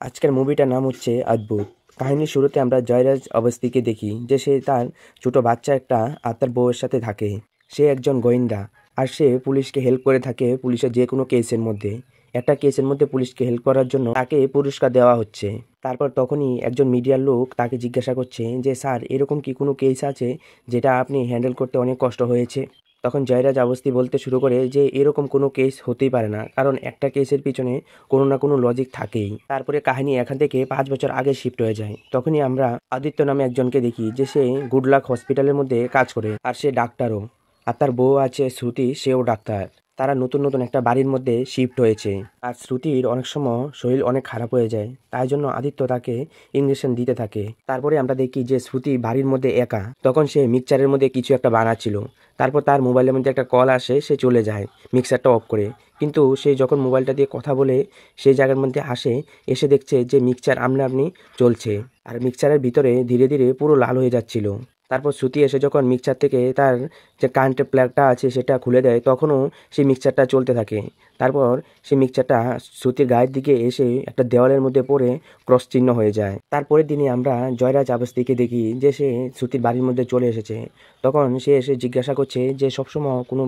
আজকের মুভিটার নাম হচ্ছে অদ্ভুত। কাহিনীর শুরুতে আমরা জয়রাজ অবস্তিকে দেখি যে সে তার ছোট বাচ্চা একটা আর তার বউয়ের সাথে থাকে। সে একজন গোয়েন্দা আর সে পুলিশকে হেল্প করে থাকে পুলিশের যে কোনো কেসের মধ্যে। একটা কেসের মধ্যে পুলিশকে হেল্প করার জন্য তাকে পুরস্কার দেওয়া হচ্ছে। তারপর তখনই একজন মিডিয়ার লোক তাকে জিজ্ঞাসা করছে যে স্যার, এরকম কি কোনো কেস আছে যেটা আপনি হ্যান্ডেল করতে অনেক কষ্ট হয়েছে? তখন জয়রাজ অবস্থি বলতে শুরু করে যে এরকম কোনো কেস হতেই পারে না, কারণ একটা কেসের পিছনে কোনো না কোনো লজিক থাকেই। তারপরে কাহিনী এখান থেকে 5 বছর আগে শিফট হয়ে যায়। তখনই আমরা আদিত্য নামে একজনকে দেখি যে সে গুড লাক হসপিটালের মধ্যে কাজ করে আর সে ডাক্তারও। আর তার বউ আছে শ্রুতি, সেও ডাক্তার। তারা নতুন নতুন একটা বাড়ির মধ্যে শিফট হয়েছে। আর শ্রুতির অনেক সময় শরীর অনেক খারাপ হয়ে যায়, তাই জন্য আদিত্য তাকে ইঞ্জেকশন দিতে থাকে। তারপরে আমরা দেখি যে শ্রুতি বাড়ির মধ্যে একা। তখন সে মিক্সচারের মধ্যে কিছু একটা বানাচ্ছিল। তারপর তার মোবাইলের মধ্যে একটা কল আসে, সে চলে যায় মিক্সারটা অফ করে। কিন্তু সে যখন মোবাইলটা দিয়ে কথা বলে সেই জায়গার মধ্যে আসে, এসে দেখছে যে মিক্সচার আপনা আপনি চলছে আর মিক্সচারের ভিতরে ধীরে ধীরে পুরো লাল হয়ে যাচ্ছিল। তারপর শ্রুতি এসে যখন মিক্সচার থেকে তার যে কারেন্টের প্লাগটা আছে সেটা খুলে দেয়, তখনও সেই মিক্সচারটা চলতে থাকে। তারপর সেই মিক্সচারটা শ্রুতির গায়ের দিকে এসে একটা দেওয়ালের মধ্যে পড়ে ক্রস চিহ্ন হয়ে যায়। তারপরের দিনে আমরা জয়রাজ আবস্তিকে দেখি যে সে শ্রুতির বাড়ির মধ্যে চলে এসেছে। তখন সে এসে জিজ্ঞাসা করছে যে সবসময় কোনো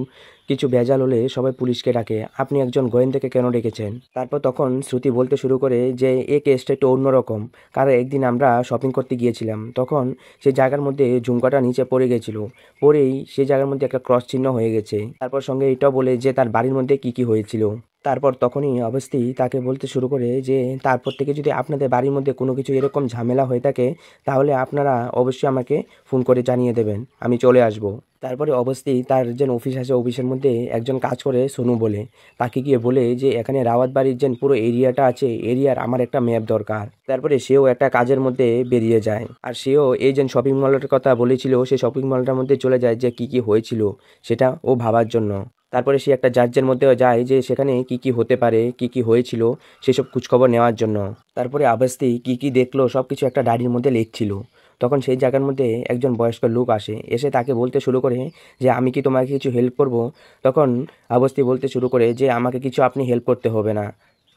কিছু ভেজাল হলে সবাই পুলিশকে ডাকে, আপনি একজন গোয়েন্দাকে কেন ডেকেছেন? তারপর তখন শ্রুতি বলতে শুরু করে যে এই কেসটা একটু অন্যরকম, কারণ একদিন আমরা শপিং করতে গিয়েছিলাম, তখন সেই জায়গার মধ্যে ঝুমকাটা নিচে পড়ে গেছিল। পরেই সেই জায়গার মধ্যে একটা ক্রস চিহ্ন হয়ে গেছে। তারপর সঙ্গে এটাও বলে যে তার বাড়ির মধ্যে কি কি হয়েছিল। তারপর তখনই অবস্থি তাকে বলতে শুরু করে যে তারপর থেকে যদি আপনাদের বাড়ির মধ্যে কোনো কিছু এরকম ঝামেলা হয়ে থাকে তাহলে আপনারা অবশ্যই আমাকে ফোন করে জানিয়ে দেবেন, আমি চলে আসব। তারপরে অবস্থি তার যে অফিস আছে, অফিসের মধ্যে একজন কাজ করে সোনু বলে, তাকে গিয়ে বলে যে এখানে রাওয়াত বাড়ির যে পুরো এরিয়াটা আছে, এরিয়ার আমার একটা ম্যাপ দরকার। তারপরে সেও একটা কাজের মধ্যে বেরিয়ে যায় আর সেও এই যে শপিং মলের কথা বলেছিল সেই শপিং মলটার মধ্যে চলে যায় যে কি কি হয়েছিল সেটা ও ভাবার জন্য। তারপরে সে একটা জার্জের মধ্যেও যায় যে সেখানে কি কি হতে পারে, কি কি হয়েছিল সেসব খোঁজখবর নেওয়ার জন্য। তারপরে আবাস্তি কি কি দেখলো সবকিছু একটা ডায়েরির মধ্যে লিখছিল। তখন সেই জায়গার মধ্যে একজন বয়স্ক লোক আসে, এসে তাকে বলতে শুরু করে যে আমি কি তোমাকে কিছু হেল্প করব? তখন আবস্তি বলতে শুরু করে যে আমাকে কিছু আপনি হেল্প করতে হবে না,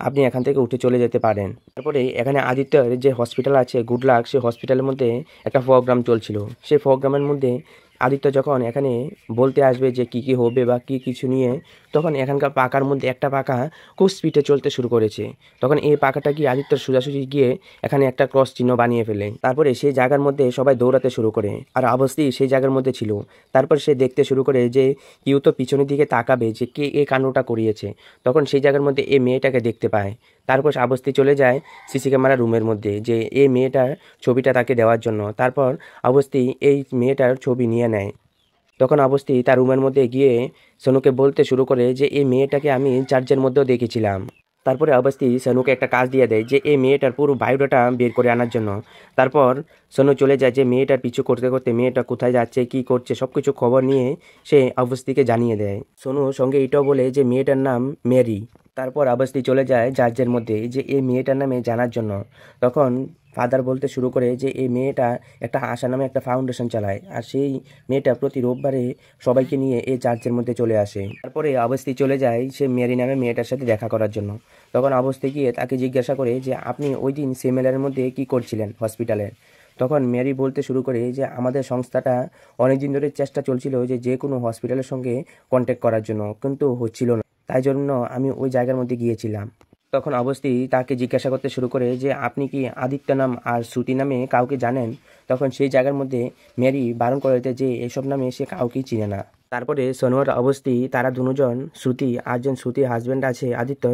আপনি এখান থেকে উঠে চলে যেতে পারেন। তারপরে এখানে আদিত্যর যে হসপিটাল আছে গুড লাক, সেই হসপিটালের মধ্যে একটা প্রোগ্রাম চলছিল। সেই প্রোগ্রামের মধ্যে আদিত্য যখন এখানে বলতে আসবে যে কি কি হবে বা কি কিছু নিয়ে, তখন এখানকার পাকার মধ্যে একটা পাকা খুব স্পিডে চলতে শুরু করেছে। তখন এই পাকাটা গিয়ে আদিত্যর সোজাসুজি গিয়ে এখানে একটা ক্রস চিহ্ন বানিয়ে ফেলে। তারপরে সেই জায়গার মধ্যে সবাই দৌড়াতে শুরু করে আর অবশ্যই সেই জায়গার মধ্যে ছিল। তারপর সে দেখতে শুরু করে যে কেউ তো পিছনের দিকে তাকাবে যে কে এই কাণ্ডটা করিয়েছে। তখন সেই জায়গার মধ্যে এই মেয়েটাকে দেখতে পায়। তারপর অবস্থি চলে যায় সিসি ক্যামেরা রুমের মধ্যে যে এই মেয়েটার ছবিটা তাকে দেওয়ার জন্য। তারপর অবস্থি এই মেয়েটার ছবি নিয়ে নেয়। তখন অবস্থি তার রুমের মধ্যে গিয়ে সোনুকে বলতে শুরু করে যে এই মেয়েটাকে আমি চার্চের মধ্যেও দেখেছিলাম। তারপরে অবস্থি সোনুকে একটা কাজ দিয়ে দেয় যে এই মেয়েটার পুরো বায়োডাটা বের করে আনার জন্য। তারপর সোনু চলে যায় যে মেয়েটার পিছু করতে করতে মেয়েটা কোথায় যাচ্ছে, কি করছে, সব কিছু খবর নিয়ে সে অবস্থিকে জানিয়ে দেয়। সোনু সঙ্গে এটাও বলে যে মেয়েটার নাম মেরি। তারপর অবস্থি চলে যায় জার্জের মধ্যে যে এই মেয়েটার নামে জানার জন্য। তখন ফাদার বলতে শুরু করে যে এই মেয়েটা একটা আশা নামে একটা ফাউন্ডেশন চালায় আর সেই মেয়েটা প্রতি রোববারে সবাইকে নিয়ে এই চার্চের মধ্যে চলে আসে। তারপরে অবস্থি চলে যায় সে মেরি নামে মেয়েটার সাথে দেখা করার জন্য। তখন অবস্থি গিয়ে তাকে জিজ্ঞাসা করে যে আপনি ওই দিন সিমেলারের মধ্যে কি করছিলেন হসপিটালে? তখন মেরি বলতে শুরু করে যে আমাদের সংস্থাটা অনেক দিন ধরে চেষ্টা চলছিল যে যে কোনো হসপিটালের সঙ্গে কন্ট্যাক্ট করার জন্য, কিন্তু হচ্ছিল না, তাই জন্য আমি ওই জায়গার মধ্যে গিয়েছিলাম। তখন অবস্থি তাকে জিজ্ঞাসা করতে শুরু করে যে আপনি কি আদিত্য নাম আর শ্রুতি নামে কাউকে জানেন? তখন সেই জায়গার মধ্যে মেরি বারণ করে দেয় যে এসব নামে সে কাউকেই চিনে না। তারপরে সোনোয়ার অবস্থি তারা দুজন শ্রুতি আর যে শ্রুতির হাজব্যান্ড আছে আদিত্য,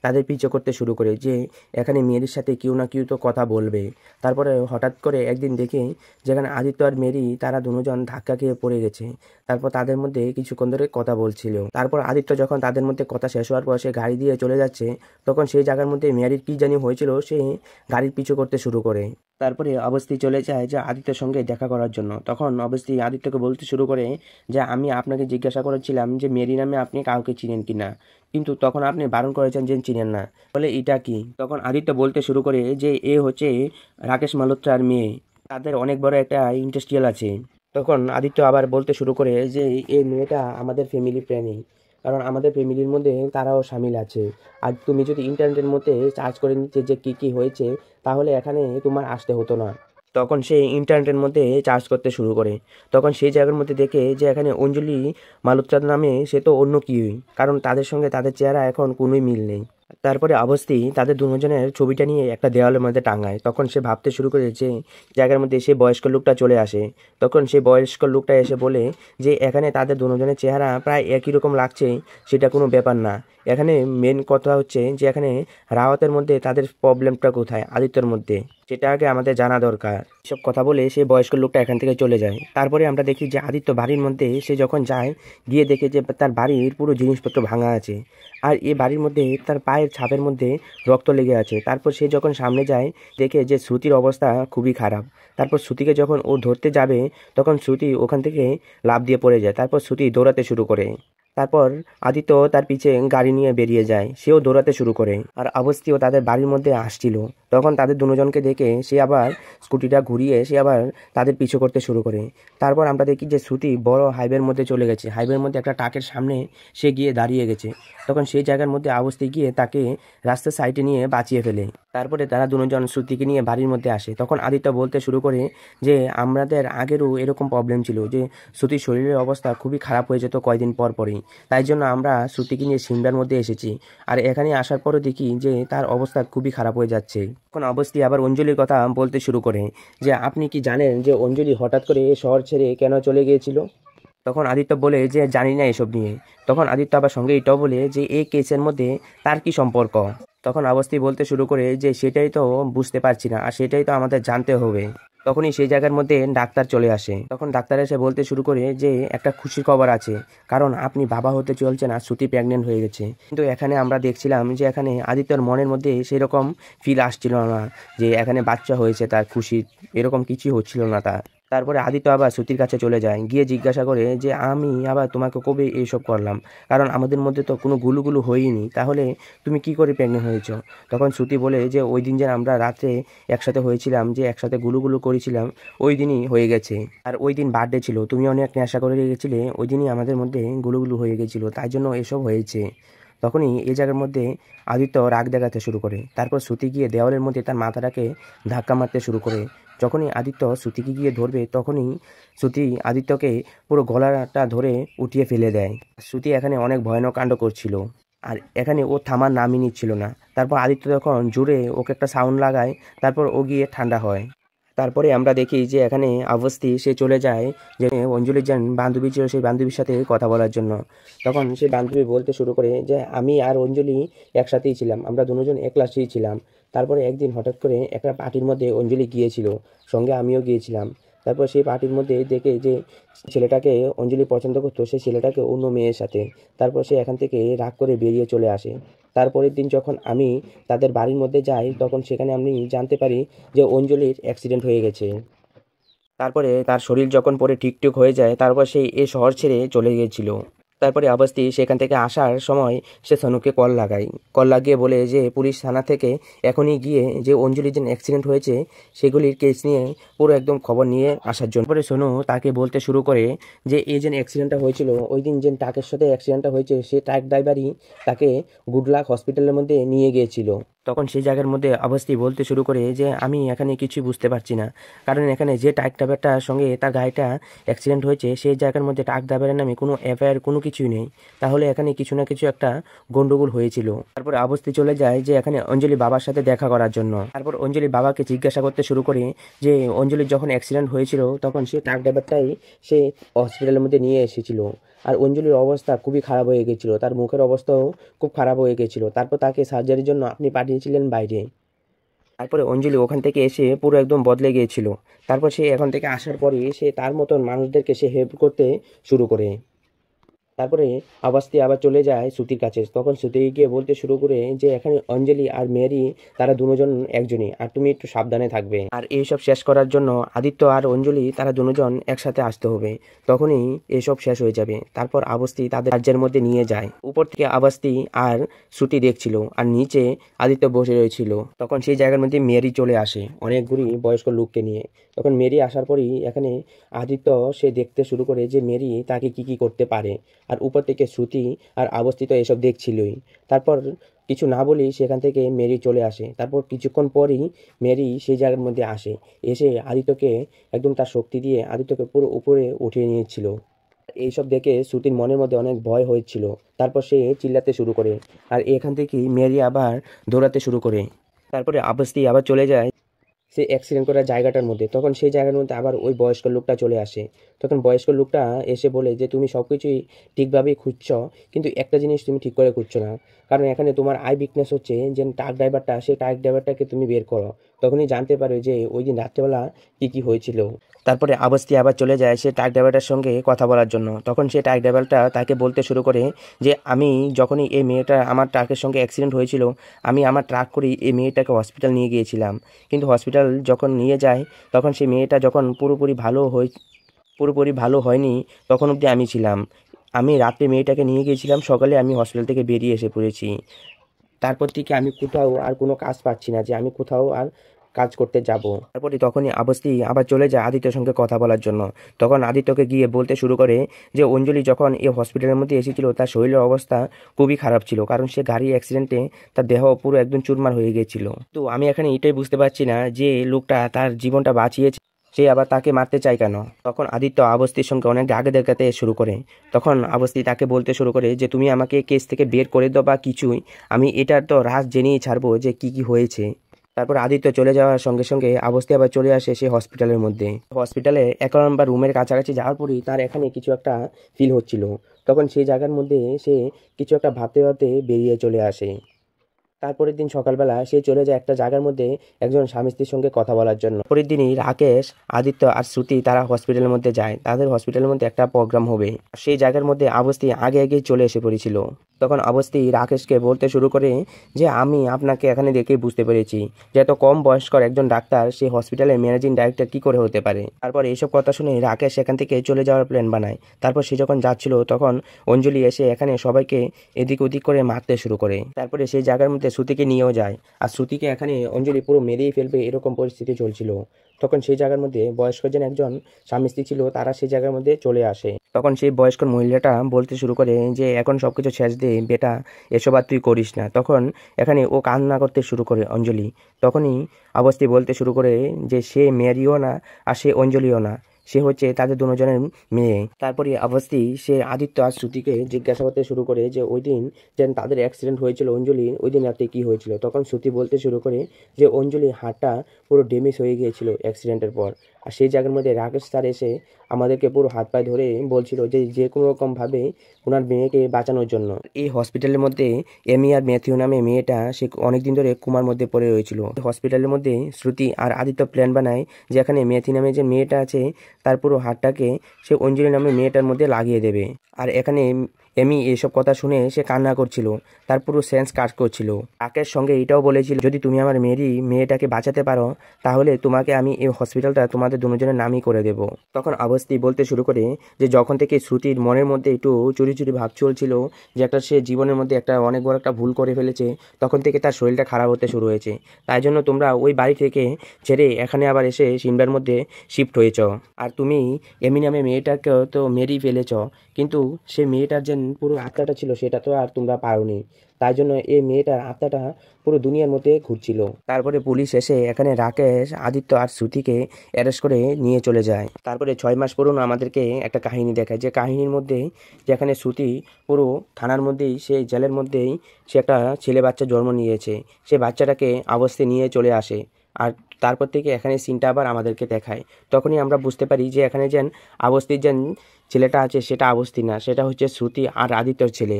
তাদের পিছু করতে শুরু করে যে এখানে মেরির সাথে কেউ না কেউ তো কথা বলবে। তারপরে হঠাৎ করে একদিন দেখে যেখানে আদিত্য আর মেরি তারা দুজন ধাক্কা খেয়ে পড়ে গেছে। তারপর তাদের মধ্যে কিছুক্ষণ ধরে কথা বলছিল। তারপর আদিত্য যখন তাদের মধ্যে কথা শেষ হওয়ার পর সে গাড়ি দিয়ে চলে যাচ্ছে, তখন সেই জায়গার মধ্যে মেরির কি জানি হয়েছিল, সে গাড়ির পিছু করতে শুরু করে। তারপরে অবস্থি চলে যায় যে আদিত্যের সঙ্গে দেখা করার জন্য। তখন অবস্থি আদিত্যকে বলতে শুরু করে যে আমি আপনাকে জিজ্ঞাসা করেছিলাম যে মেরি নামে আপনি কাউকে চিনেন কিনা, কিন্তু তখন আপনি বারণ করেছেন যে চিনেন না, বলে এটা কি? তখন আদিত্য বলতে শুরু করে যে এ হচ্ছে রাকেশ মালহোত্রার মেয়ে, তাদের অনেক বড় একটা ইন্ডাস্ট্রিয়াল আছে। তখন আদিত্য আবার বলতে শুরু করে যে এই মেয়েটা আমাদের ফ্যামিলি প্ল্যানিং, কারণ আমাদের ফ্যামিলির মধ্যে তারাও শামিল আছে। আর তুমি যদি ইন্টারনেটের মধ্যে সার্চ করে নিতে যে কী কী হয়েছে, তাহলে এখানে তোমার আসতে হতো না। তখন সে ইন্টারনেটের মধ্যে চার্জ করতে শুরু করে। তখন সেই জায়গার মধ্যে দেখে যে এখানে অঞ্জলি মালুত্রার নামে সে তো অন্য কেউই, কারণ তাদের সঙ্গে তাদের চেহারা এখন কোনোই মিল নেই। তারপরে অবস্থি তাদের দুজনের ছবিটা নিয়ে একটা দেওয়ালের মধ্যে টাঙায়। তখন সে ভাবতে শুরু করে যে জায়গার মধ্যে সে বয়স্ক লোকটা চলে আসে। তখন সেই বয়স্ক লোকটা এসে বলে যে এখানে তাদের দুজনের চেহারা প্রায় একই রকম লাগছে, সেটা কোনো ব্যাপার না। এখানে মেন কথা হচ্ছে যে এখানে রাওয়াতের মধ্যে তাদের প্রবলেমটা কোথায়, আদিত্যর মধ্যে, সেটা আগে আমাদের জানা দরকার। এসব কথা বলে সেই বয়স্ক লোকটা এখান থেকে চলে যায়। তারপরে আমরা দেখি যে আদিত্য বাড়ির মধ্যে সে যখন যায়, গিয়ে দেখে যে তার বাড়ির পুরো জিনিসপত্র ভাঙা আছে, আর এই বাড়ির মধ্যে তার পায়ের ছাপের মধ্যে রক্ত লেগে আছে। তারপর সে যখন সামনে যায়, দেখে যে শ্রুতির অবস্থা খুবই খারাপ। তারপর শ্রুতিকে যখন ও ধরতে যাবে, তখন শ্রুতি ওখান থেকে লাফ দিয়ে পড়ে যায়। তারপর শ্রুতি দৌড়াতে শুরু করে। তারপর আদিত্য তার পিছে গাড়ি নিয়ে বেরিয়ে যায়, সেও দৌড়াতে শুরু করে। আর অবস্থিও তাদের বাড়ির মধ্যে আসছিল। তখন তাদের দুজনকে দেখে সে আবার স্কুটিটা ঘুরিয়ে সে আবার তাদের পিছু করতে শুরু করে। তারপর আমরা দেখি যে শ্রুতি বড় হাইওয়ের মধ্যে চলে গেছে। হাইওয়ের মধ্যে একটা ট্রাকের সামনে সে গিয়ে দাঁড়িয়ে গেছে। তখন সেই জায়গার মধ্যে অবস্থি গিয়ে তাকে রাস্তার সাইডে নিয়ে বাঁচিয়ে ফেলে। তারপরে তারা দুজন শ্রুতিকে নিয়ে বাড়ির মধ্যে আসে। তখন আদিত্য বলতে শুরু করে যে আমাদের আগেরও এরকম প্রবলেম ছিল, যে শ্রুতির শরীরের অবস্থা খুবই খারাপ হয়ে যেত কয়দিন পর পরই। তাই জন্য আমরা শ্রুতিকে নিয়ে সিমলার মধ্যে এসেছি। আর এখানে আসার পরও দেখি যে তার অবস্থা খুবই খারাপ হয়ে যাচ্ছে। তখন অবস্থি আবার অঞ্জলির কথা বলতে শুরু করে যে আপনি কি জানেন যে অঞ্জলি হঠাৎ করে শহর ছেড়ে কেন চলে গিয়েছিল? তখন আদিত্য বলে যে জানি না এসব নিয়ে। তখন আদিত্য আবার সঙ্গে এটাও বলে যে এই কেসের মধ্যে তার কি সম্পর্ক। তখন অবস্থি বলতে শুরু করে যে সেটাই তো বুঝতে পারছি না, আর সেটাই তো আমাদের জানতে হবে। তখনই সেই জায়গার মধ্যে ডাক্তার চলে আসে। তখন ডাক্তার এসে বলতে শুরু করে যে একটা খুশির খবর আছে, কারণ আপনি বাবা হতে চলছেন আর শ্রুতি প্রেগনেন্ট হয়ে গেছে। কিন্তু এখানে আমরা দেখছিলাম যে এখানে আদিত্যর মনের মধ্যে সেরকম ফিল আসছিল না যে এখানে বাচ্চা হয়েছে, তার খুশি এরকম কিছুই হচ্ছিল না তার। তারপরে আদিত্য আবার শ্রুতির কাছে চলে যায়, গিয়ে জিজ্ঞাসা করে যে আমি আবার তোমাকে কবে এইসব করলাম, কারণ আমাদের মধ্যে তো কোনো গুলুগুলু হয়নি, তাহলে তুমি কি করে প্রেগনেন্ট হয়েছো? তখন শ্রুতি বলে যে ওই দিন যে আমরা রাতে একসাথে হয়েছিলাম, যে একসাথে গুলুগুলু করেছিলাম, ওই দিনই হয়ে গেছে। আর ওই দিন বার্থডে ছিল, তুমি অনেক নেশা করে রেখেছিলে, ওই দিনই আমাদের মধ্যে গুলুগুলু হয়ে গেছিলো, তাই জন্য এসব হয়েছে। তখনই এই জায়গার মধ্যে আদিত্য রাগ দেখাতে শুরু করে। তারপর শ্রুতি গিয়ে দেওয়ালের মধ্যে তার মাথাটাকে ধাক্কা মারতে শুরু করে। যখনই আদিত্য শ্রুতিকে গিয়ে ধরবে, তখনই শ্রুতি আদিত্যকে পুরো গলাটা ধরে উঠিয়ে ফেলে দেয়। শ্রুতি এখানে অনেক ভয়ানক কাণ্ড করছিল, আর এখানে ও থামার নামই নিচ্ছিল না। তারপর আদিত্য যখন জোরে ওকে একটা সাউন্ড লাগায়, তারপর ও গিয়ে ঠান্ডা হয়। তারপরে আমরা দেখি যে এখানে অবস্থি সে চলে যায় যে অঞ্জলির যে বান্ধবী ছিল সেই বান্ধবীর সাথে কথা বলার জন্য। তখন সেই বান্ধবী বলতে শুরু করে যে আমি আর অঞ্জলি একসাথেই ছিলাম, আমরা দুজন এক ক্লাসেই ছিলাম। তারপরে একদিন হঠাৎ করে একটা পার্টির মধ্যে অঞ্জলি গিয়েছিল, সঙ্গে আমিও গিয়েছিলাম। তারপর সেই পার্টির মধ্যে দেখে যে ছেলেটাকে অঞ্জলি পছন্দ করতো, সেই ছেলেটাকে অন্য মেয়ের সাথে। তারপর সে এখান থেকে রাগ করে বেরিয়ে চলে আসে। তারপরের দিন যখন আমি তাদের বাড়ির মধ্যে যাই, তখন সেখানে আমি জানতে পারি যে অঞ্জলির অ্যাক্সিডেন্ট হয়ে গেছে। তারপরে তার শরীর যখন পরে ঠিকঠাক হয়ে যায়, তারপর সে এ শহর ছেড়ে চলে গিয়েছিল। তারপরে অবস্থি সেখান থেকে আসার সময় সে সনুকে কল লাগায়। কল লাগিয়ে বলে যে পুলিশ থানা থেকে এখনই গিয়ে যে অঞ্জলির যে অ্যাক্সিডেন্ট হয়েছে সেগুলির কেস নিয়ে পুরো একদম খবর নিয়ে আসার জন্য। পরে সোনু তাকে বলতে শুরু করে যে এই যে অ্যাক্সিডেন্টটা হয়েছিল, ওই দিন যে ট্রাকের সাথে অ্যাক্সিডেন্টটা হয়েছে, সে ট্রাক ড্রাইভারই তাকে গুডলাক হসপিটালের মধ্যে নিয়ে গিয়েছিল। তখন সেই জায়গার মধ্যে অবস্থি বলতে শুরু করে যে আমি এখানে কিছুই বুঝতে পারছি না, কারণ এখানে যে ট্রাক ড্রাইভারটার সঙ্গে তার গাড়িটা অ্যাক্সিডেন্ট হয়েছে, সেই জায়গার মধ্যে ট্রাক ড্রাইভারের নামে কোনো এফআইআর কোনো কিছুই নেই। তাহলে এখানে কিছু না কিছু একটা গন্ডগোল হয়েছিল। তারপর অবস্থি চলে যায় যে এখানে অঞ্জলি বাবার সাথে দেখা করার জন্য। তারপর অঞ্জলি বাবাকে জিজ্ঞাসা করতে শুরু করে যে অঞ্জলির যখন অ্যাক্সিডেন্ট হয়েছিল, তখন সে ট্রাক ড্রাইভারটাই সে হসপিটালের মধ্যে নিয়ে এসেছিল। আর অঞ্জলির অবস্থা খুবই খারাপ হয়ে গেছিল, তার মুখের অবস্থাও খুব খারাপ হয়ে গেছিল। তারপর তাকে সার্জারির জন্য আপনি পাঠিয়েছিলেন বাইরে। তারপরে অঞ্জলি ওখান থেকে এসে পুরো একদম বদলে গিয়েছিল। তারপর সে এখান থেকে আসার পরে সে তার মতন মানুষদেরকে সে হেল্প করতে শুরু করে। তারপরে অবস্থি আবার চলে যায় শ্রুতির কাছে। তখন শ্রুতি গিয়ে বলতে শুরু করে যে এখানে অঞ্জলি আর মেরি তারা দুজন একজনই, আর তুমি একটু সাবধানে থাকবে। আর এইসব শেষ করার জন্য আদিত্য আর অঞ্জলি তারা দুজন একসাথে আসতে হবে, তখনই এসব শেষ হয়ে যাবে। তারপর অবস্থি তাদের রাজ্যের মধ্যে নিয়ে যায়। উপর থেকে অবস্থি আর শ্রুতি দেখছিল, আর নিচে আদিত্য বসে রয়েছিল। তখন সেই জায়গার মধ্যে মেরি চলে আসে অনেকগুলি বয়স্ক লোককে নিয়ে। তখন মেরি আসার পরই এখানে আদিত্য সে দেখতে শুরু করে যে মেরি তাকে কি কি করতে পারে। আর উপর থেকে শ্রুতি আর অবস্থিত এসব দেখছিলই। তারপর কিছু না বলেই সেখান থেকে মেরি চলে আসে। তারপর কিছুক্ষণ পরই মেরি সেই জায়গার মধ্যে আসে, এসে আদিত্যকে একদম তার শক্তি দিয়ে আদিত্যকে পুরো উপরে উঠিয়ে নিয়েছিল। এইসব দেখে শ্রুতির মনের মধ্যে অনেক ভয় হয়েছিল। তারপর সে চিল্লাতে শুরু করে, আর এখান থেকেই মেরি আবার দৌড়াতে শুরু করে। তারপরে আবস্তি আবার চলে যায় সে অ্যাক্সিডেন্ট করার জায়গাটার মধ্যে। তখন সেই জায়গার মধ্যে আবার ওই বয়স্ক লোকটা চলে আসে। তখন বয়স্ক লোকটা এসে বলে যে তুমি সব কিছুই ঠিকভাবেই খুঁজছ, কিন্তু একটা জিনিস তুমি ঠিক করে খুঁজছো না। কারণ এখানে তোমার আই উইকনেস হচ্ছে যে ট্রাক ড্রাইভারটা, সেই ট্রাক ড্রাইভারটাকে তুমি বের করো। তখনই জানতে পারো যে ওই দিন রাত্রেবেলা কী কী হয়েছিল। তারপরে আবস্তি আবার চলে যায় সে ট্রাক ড্রাইভারটার সঙ্গে কথা বলার জন্য। তখন সে ট্রাক ড্রাইভারটা তাকে বলতে শুরু করে যে আমি যখনই এই মেয়েটা আমার ট্রাকের সঙ্গে অ্যাক্সিডেন্ট হয়েছিল, আমি আমার ট্রাক করেই এই মেয়েটাকে হসপিটাল নিয়ে গিয়েছিলাম। কিন্তু হসপিটাল যখন নিয়ে যায় তখন সেই মেয়েটা যখন পুরোপুরি ভালো হয়নি তখন অবধি আমি ছিলাম। আমি রাত্রে মেয়েটাকে নিয়ে গিয়েছিলাম, সকালে আমি হসপিটাল থেকে বেরিয়ে এসে পড়েছি। তারপর থেকে আমি কোথাও আর কোনো কাজ পাচ্ছি না যে আমি কোথাও আর কাজ করতে যাব। তারপরে তখনই আবস্তি আবার চলে যায় আদিত্যর সঙ্গে কথা বলার জন্য। তখন আদিত্যকে গিয়ে বলতে শুরু করে যে অঞ্জলি যখন এই হসপিটালের মধ্যে এসেছিল তার শরীরের অবস্থা খুবই খারাপ ছিল, কারণ সে গাড়ি অ্যাক্সিডেন্টে তার দেহ পুরো একদম চুরমার হয়ে গিয়েছিল। তো আমি এখানে এটাই বুঝতে পারছি না যে লোকটা তার জীবনটা বাঁচিয়েছে, সে আবার তাকে মারতে চায় কেন। তখন আদিত্য আবস্তির সঙ্গে অনেক রাগে দেখাতে শুরু করে। তখন আবস্তি তাকে বলতে শুরু করে যে তুমি আমাকে কেস থেকে বের করে দাও বা কিছুই, আমি এটার তো রাজ জেনেই ছাড়বো যে কি কি হয়েছে। তারপর আদিত্য চলে যাওয়ার সঙ্গে সঙ্গে অবস্থি আবার চলে আসে সে হসপিটালের মধ্যে। হসপিটালে 1 নম্বর রুমের কাছাকাছি যাওয়ার পরেই তার এখানে কিছু একটা ফিল হচ্ছিল। তখন সেই জায়গার মধ্যে সে কিছু একটা ভাবতে ভাবতে বেরিয়ে চলে আসে। তারপরের দিন সকালবেলা সে চলে যায় একটা জায়গার মধ্যে একজন স্বামী স্ত্রীর সঙ্গে কথা বলার জন্য। পরের দিনই রাকেশ, আদিত্য আর শ্রুতি তারা হসপিটালের মধ্যে যায়। তাদের হসপিটালের মধ্যে একটা প্রোগ্রাম হবে। সেই জায়গার মধ্যে অবস্থি আগে আগেই চলে এসে পড়েছিল। তখন অবস্থি রাকেশকে বলতে শুরু করে যে আমি আপনাকে এখানে দেখেই বুঝতে পেরেছি যে এত কম বয়স্কর একজন ডাক্তার সেই হসপিটালের ম্যানেজিং ডাইরেক্টর কি করে হতে পারে। তারপর এইসব কথা শুনে রাকেশ সেখান থেকে চলে যাওয়ার প্ল্যান বানায়। তারপর সে যখন যাচ্ছিল তখন অঞ্জলি এসে এখানে সবাইকে এদিক ওদিক করে মারতে শুরু করে। তারপরে সেই জায়গার মধ্যে শ্রুতিকে নিয়েও যায়, আর শ্রুতিকে এখানে অঞ্জলি পুরো মেরেই ফেলবে এরকম পরিস্থিতি চলছিল। তখন সেই জায়গার মধ্যে বয়স্ক যেন একজন স্বামী স্ত্রী ছিল তারা সেই জায়গার মধ্যে চলে আসে। তখন সেই বয়স্ক মহিলাটা বলতে শুরু করে যে এখন সবকিছু শেষ দে বেটা, এসব আর তুই করিস না। তখন এখানে ও কান্না করতে শুরু করে অঞ্জলি। তখনই অবস্থি বলতে শুরু করে যে সে মেরিও না আর সে অঞ্জলিও না, সে হচ্ছে তাদের দুজনের মেয়ে। তারপরে অবস্থি সে আদিত্য আর শ্রুতিকে জিজ্ঞাসা করতে শুরু করে যে ওই দিন যেন তাদের অ্যাক্সিডেন্ট হয়েছিল অঞ্জলির, ওই দিন রাতে কী হয়েছিল। তখন শ্রুতি বলতে শুরু করে যে অঞ্জলির হাতটা পুরো ড্যামেজ হয়ে গিয়েছিল অ্যাক্সিডেন্টের পর। আর সেই জায়গার মধ্যে রাকেশ স্যার এসে আমাদেরকে পুরো হাত পায়ে ধরে বলছিল যে যে কোনো রকমভাবে ওনার মেয়েকে বাঁচানোর জন্য। এই হসপিটালের মধ্যে এমি আর ম্যাথিউ নামে মেয়েটা সে অনেকদিন ধরে কোমার মধ্যে পড়ে রয়েছিল। হসপিটালের মধ্যে শ্রুতি আর আদিত্য প্ল্যান বানায় যে এখানে ম্যাথি নামে যে মেয়েটা আছে তার পুরো হাতটাকে সে অঞ্জলি নামে মেয়েটার মধ্যে লাগিয়ে দেবে। আর এখানে এমি এসব কথা শুনে সে কান্না করছিল, তার পুরো সেন্স কাজ করছিল। রাকের সঙ্গে এটাও বলেছিল যদি তুমি আমার মেয়েটাকে বাঁচাতে পারো তাহলে তোমাকে আমি এই হসপিটালটা তোমাদের দুজনের নামই করে দেব। তখন অবস্থি বলতে শুরু করে যে যখন থেকে শ্রুতির মনের মধ্যে একটু চুরি চুরি ভাব চলছিল যে একটা সে জীবনের মধ্যে একটা অনেক বড় একটা ভুল করে ফেলেছে, তখন থেকে তার শরীরটা খারাপ হতে শুরু হয়েছে। তাই জন্য তোমরা ওই বাড়ি থেকে ছেড়ে এখানে আবার এসে সিমলার মধ্যে শিফট হয়েছ। আর তুমি এমি নামে মেয়েটাকেও তো মেরেই ফেলেছ, কিন্তু সে মেয়েটার যে পুরো আত্মাটা ছিল সেটা তো আর তোমরা পাওনি। তাই জন্য এই মেয়েটার আত্মাটা পুরো দুনিয়ার মধ্যে ঘুরছিল। তারপরে পুলিশ এসে এখানে রাকেশ, আদিত্য আর শ্রুতিকে অ্যারেস্ট করে নিয়ে চলে যায়। তারপরে 6 মাস পুরনো আমাদেরকে একটা কাহিনী দেখায়, যে কাহিনীর মধ্যে যেখানে শ্রুতি পুরো থানার মধ্যেই সেই জেলের মধ্যেই সে একটা ছেলে বাচ্চা জন্ম নিয়েছে, সে বাচ্চাটাকে অবস্থায় নিয়ে চলে আসে। আর তারপর থেকে এখানে সিনটা আবার আমাদেরকে দেখায়। তখনই আমরা বুঝতে পারি যে এখানে যেন অবস্থির যেন ছেলেটা আছে সেটা অবস্থি না, সেটা হচ্ছে শ্রুতি আর আদিত্যর ছেলে।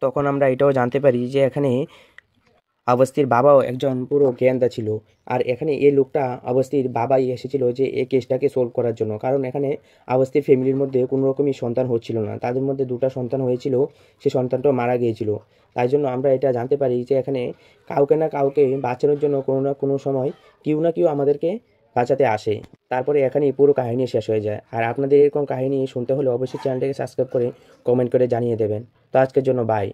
তখন আমরা এটাও জানতে পারি যে এখানে অবস্থির বাবাও একজন পুরো জ্ঞানদা ছিল। আর এখানে এই লোকটা অবস্থির বাবাই এসেছিল যে এই কেসটাকে সলভ করার জন্য, কারণ এখানে অবস্থির ফ্যামিলির মধ্যে কোনো রকমই সন্তান হচ্ছিল না, তাদের মধ্যে 2টা সন্তান হয়েছিল, সে সন্তানটাও মারা গিয়েছিল। তাই জন্য আমরা এটা জানতে পারি যে এখানে কাউকে না কাউকে বাঁচানোর জন্য কোনো না কোনো সময় কেউ না কেউ আমাদেরকে বাঁচাতে আসে। তারপরে এখানেই পুরো কাহিনী শেষ হয়ে যায়। আর আপনাদের এরকম কাহিনী শুনতে হলে অবশ্যই চ্যানেলটাকে সাবস্ক্রাইব করে কমেন্ট করে জানিয়ে দেবেন। তো আজকের জন্য বাই।